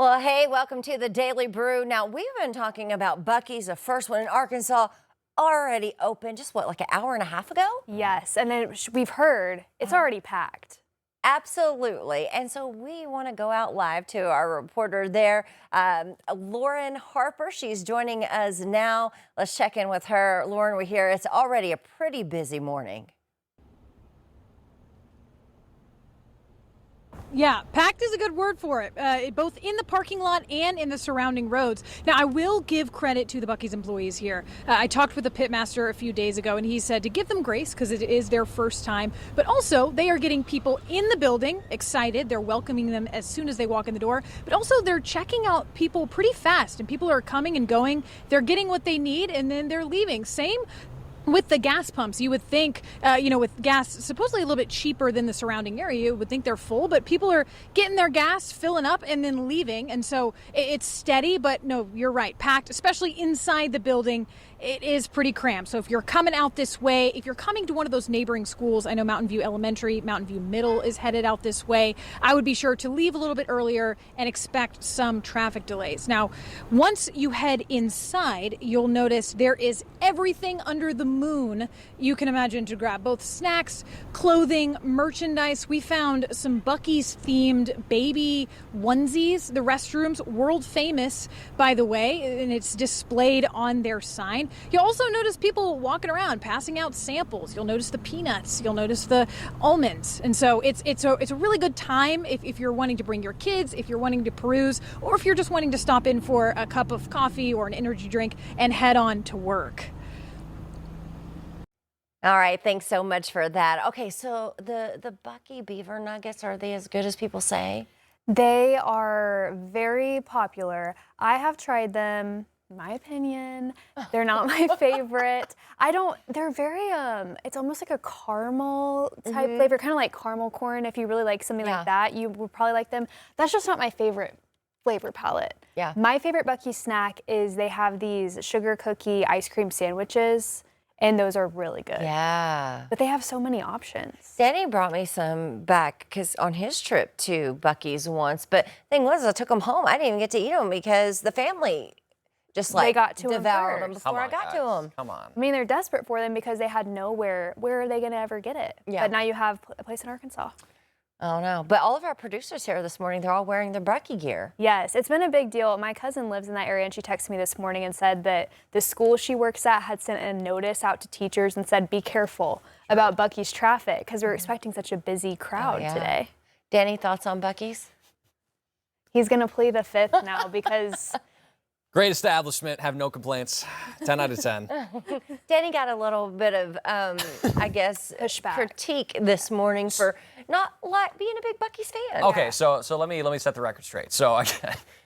Well, hey, welcome to the Daily Brew. Now, we've been talking about Buc-ee's, the first one in Arkansas, already open just what, like an hour and a half ago? Yes, and then we've heard it's already packed. Absolutely. And so we want to go out live to our reporter there, Lauren Harper. She's joining us now. Let's check in with her. Lauren, we hear it's already a pretty busy morning. Yeah, packed is a good word for it, both in the parking lot and in the surrounding roads. Now, I will give credit to the Buc-ee's employees here. I talked with the pitmaster a few days ago, and he said to give them grace because it is their first time. But also, they are getting people in the building excited. They're welcoming them as soon as they walk in the door. But also, they're checking out people pretty fast, and people are coming and going. They're getting what they need, and then they're leaving. Same with the gas pumps. You would think, with gas supposedly a little bit cheaper than the surrounding area, you would think they're full, but people are getting their gas, filling up, and then leaving. And so it's steady, but no, you're right, packed, especially inside the building. It is pretty cramped. So if you're coming out this way, if you're coming to one of those neighboring schools, I know Mountain View Elementary, Mountain View Middle is headed out this way, I would be sure to leave a little bit earlier and expect some traffic delays. Now, once you head inside, you'll notice there is everything under the moon you can imagine to grab, both snacks, clothing, merchandise. We found some Buc-ee's themed baby onesies. The restrooms, world famous, by the way, and it's displayed on their sign. You'll also notice people walking around, passing out samples. You'll notice the peanuts. You'll notice the almonds. And so it's a really good time if you're wanting to bring your kids, if you're wanting to peruse, or if you're just wanting to stop in for a cup of coffee or an energy drink and head on to work. All right, thanks so much for that. Okay, so the Buc-ee Beaver Nuggets, are they as good as people say? They are very popular. I have tried them. In my opinion, they're not my favorite. They're very, it's almost like a caramel type flavor, kind of like caramel corn. If you really like something like that, you would probably like them. That's just not my favorite flavor palette. Yeah. My favorite Buc-ee snack is they have these sugar cookie ice cream sandwiches, and those are really good. Yeah. But they have so many options. Danny brought me some back because on his trip to Buc-ee's once, but thing was I took them home. I didn't even get to eat them because the family just like they got to devoured them first. before I got to them. Come on. I mean, they're desperate for them because they had nowhere. Where are they going to ever get it? Yeah. But now you have a place in Arkansas. Oh, no. But all of our producers here this morning, they're all wearing their Buc-ee gear. Yes, it's been a big deal. My cousin lives in that area, and she texted me this morning and said that the school she works at had sent a notice out to teachers and said, be careful about Buc-ee's traffic because we're expecting such a busy crowd today. Danny, thoughts on Buc-ee's? He's going to plead the fifth now because... Great establishment, have no complaints. 10 out of 10. Danny got a little bit of, I guess, pushback, critique this morning for not like being a big Buc-ee's fan. Okay, so let me set the record straight. So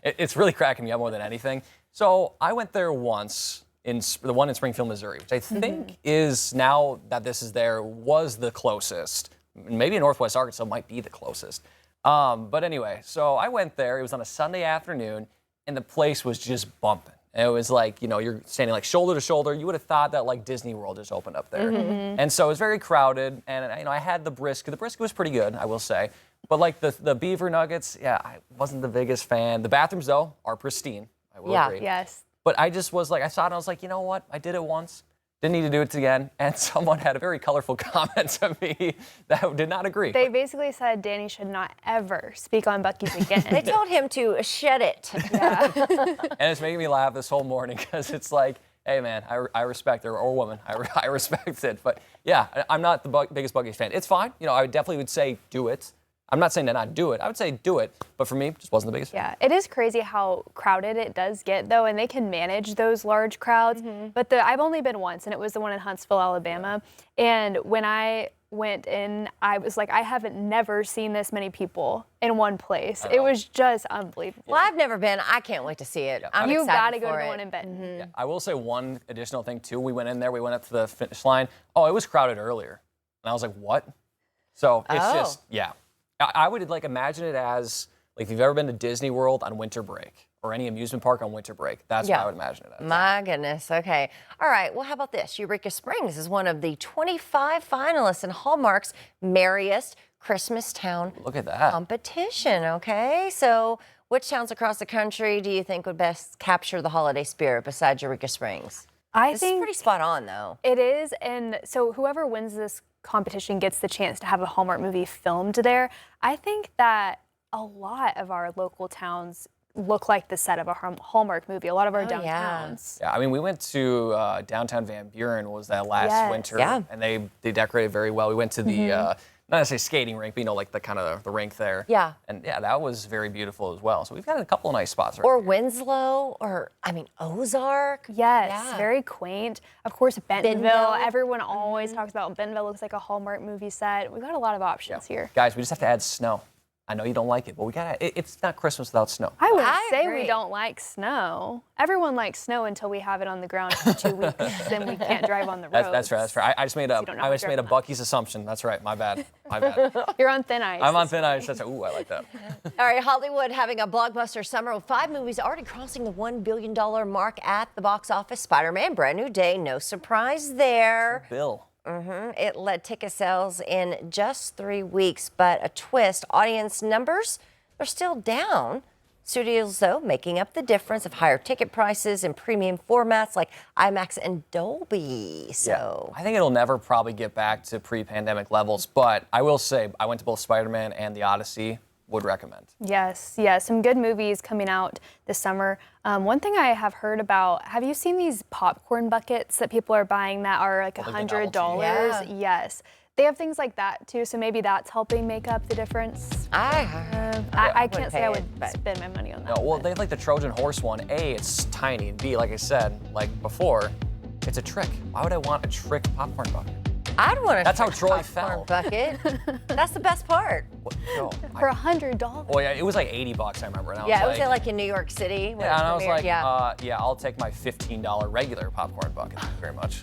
it's really cracking me up more than anything. So I went there once, the one in Springfield, Missouri, which I think is, now that this is there, was the closest. Maybe in Northwest Arkansas might be the closest. But anyway, so I went there. It was on a Sunday afternoon. And the place was just bumping. And it was like, you're standing like shoulder to shoulder. You would have thought that like Disney World just opened up there. And so it was very crowded. And I had the brisket. The brisket was pretty good, I will say. But like the Beaver Nuggets, I wasn't the biggest fan. The bathrooms though are pristine. I will agree. Yes. But I just was like, I saw it and I was like, you know what? I did it once. Didn't need to do it again. And someone had a very colorful comment to me that did not agree. They basically said Danny should not ever speak on Buc-ee's again. They told him to shed it. Yeah. And it's making me laugh this whole morning because it's like, hey man, I respect her, or woman, I respect it. But yeah, I'm not the biggest Buc-ee's fan. It's fine. I definitely would say do it. I'm not saying to not do it. I would say do it. But for me, just wasn't the biggest fan. Yeah, it is crazy how crowded it does get, though, and they can manage those large crowds. But I've only been once, and it was the one in Huntsville, Alabama. And when I went in, I was like, I haven't never seen this many people in one place. It was just unbelievable. Well, I've never been. I can't wait to see it. I'm You've excited got to go for to the it. one in Benton. Yeah, I will say one additional thing, too. We went in there. We went up to the finish line. Oh, it was crowded earlier. And I was like, what? So it's just, I would like imagine it as like if you've ever been to Disney World on winter break or any amusement park on winter break. That's what I would imagine it as. My goodness. Okay. All right. Well, how about this? Eureka Springs is one of the 25 finalists in Hallmark's Merriest Christmas Town Look at that. competition. Okay. So Which towns across the country do you think would best capture the holiday spirit besides Eureka Springs? I This think is pretty spot on, though. it is, and so whoever wins this competition gets the chance to have a Hallmark movie filmed there. I think that a lot of our local towns look like the set of a Hallmark movie. A lot of our Oh, yeah. downtowns. Yeah, I mean, we went to downtown Van Buren was that last winter, Yeah. and they decorated very well. We went to the not necessarily skating rink, but like the kind of the rink there. Yeah. And yeah, that was very beautiful as well. So we've got a couple of nice spots right Or here. Winslow, or Ozark. Yes, Yeah. very quaint. Of course, Bentonville. Bentonville. Everyone always talks about Bentonville. Looks like a Hallmark movie set. We've got a lot of options here. Guys, we just have to add snow. I know you don't like it, but we got to. It's not Christmas without snow. I would I say agree. we don't like snow. Everyone likes snow until we have it on the ground for 2 weeks. Then we can't drive on the roads. That's right. That's right. I just made a you don't know how to drive on that. Buc-ee's assumption. That's right. My bad. My bad. You're on thin ice. I'm on thin ice. That's ooh, I like that. All right, Hollywood having a blockbuster summer with 5 movies already crossing the $1 billion mark at the box office. Spider-Man, brand new day, no surprise there. Bill. It led ticket sales in just 3 weeks, but a twist. Audience numbers are still down. Studios, though, making up the difference of higher ticket prices and premium formats like IMAX and Dolby. So, I think it'll never probably get back to pre-pandemic levels, but I will say I went to both Spider-Man and The Odyssey. Would recommend. Yes, some good movies coming out this summer. One thing I have heard about, have you seen these popcorn buckets that people are buying that are like Like the $100? novelty. Yeah. Yes. They have things like that too, so maybe that's helping make up the difference. I I wouldn't can't say pay I it, would but- spend my money on No, that. well, but- they have like the Trojan horse one. A, it's tiny. And B, like I said, like before, it's a trick. Why would I want a trick popcorn bucket? I'd want to. That's how Troy fell. Bucket. That's the best part. What? No. For $100. Oh yeah, it was like $80, I remember. And I Yeah, it was was like in New York City. When yeah, it and I was premiered. like, yeah. yeah, I'll take my $15 regular popcorn bucket. Thank you very much.